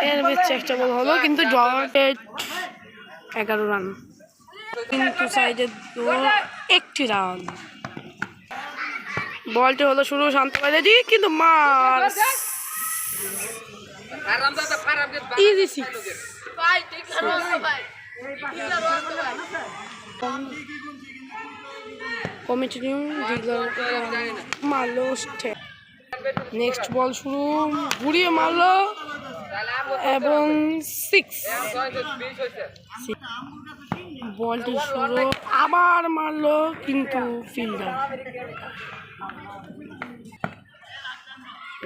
এর বেশি একটা বল হলো কিন্তু ডটেড 11 রান, কিন্তু সাইডে একটি রান। বলটি হলো শুরু, শান্ত বাইরে কিন্তু মার ইজি সিক্স। কন্টিনিউ মারলো, নেক্সট বল শুরু, ঘুরিয়ে মারলো এবং সিক্স। বলটি শুরু, আবার মারলো কিন্তু ফিল্ডার।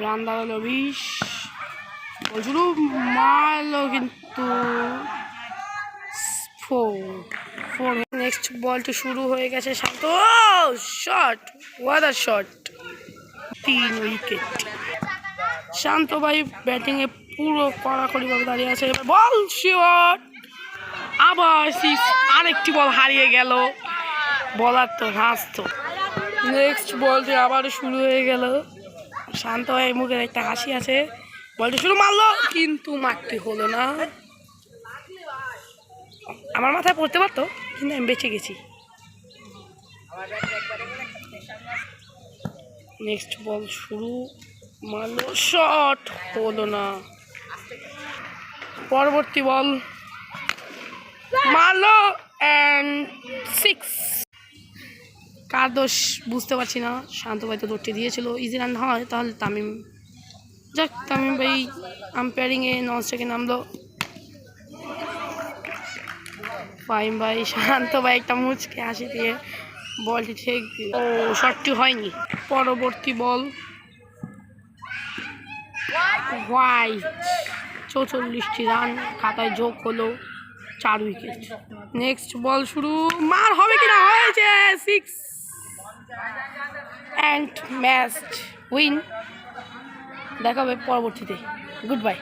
রান দাঁড়ালো 20। বল শুরু, মারলো কিন্তু 4। নেক্সট বলটি শুরু হয়ে গেছে, Shanto shot, what a shot, 3 wicket. Shanto ভাই ব্যাটিংয়ে পুরো কড়াকড়ি ভাবে দাঁড়িয়ে আছে। এবার বল শট, আবার সিক্স, আরেকটি বল হারিয়ে গেল, বলার তো হাসতো। নেক্সট বলটি আবার শুরু হয়ে গেল, শান্ত ভাই মুখের একটা হাসি আছে। বলটি শুরু, মারলো কিন্তু মারতে হলো না। আমার মাথায় পড়তে পারতো কিন্তু আমি বেঁচে গেছি। নেক্সট বল শুরু, মারলো, শট হলো না। পরবর্তী বল মারলো অ্যান্ড 6। কার দোষ বুঝতে পারছি না, শান্ত ভাই তো দৌড়তে দিয়েছিল। ইজি রান হয় তাহলে তামিম, যাক তামিম ভাই আম্পায়ারিংয়ে নন স্ট্রাইকে নামলো। ফাহিম ভাই, শান্ত ভাই একটা মুচকে হাসি দিয়ে বলটি ঠিক, ও শটটি হয়নি। পরবর্তী বল হোয়াইট, 44টি রান খাতায় যোগ হলো, 4 উইকেট। নেক্সট বল শুরু, মার হবে কিনা, হয়েছে 6 অ্যান্ড ম্যাচ উইন। দেখা হবে পরবর্তীতে, গুড বাই।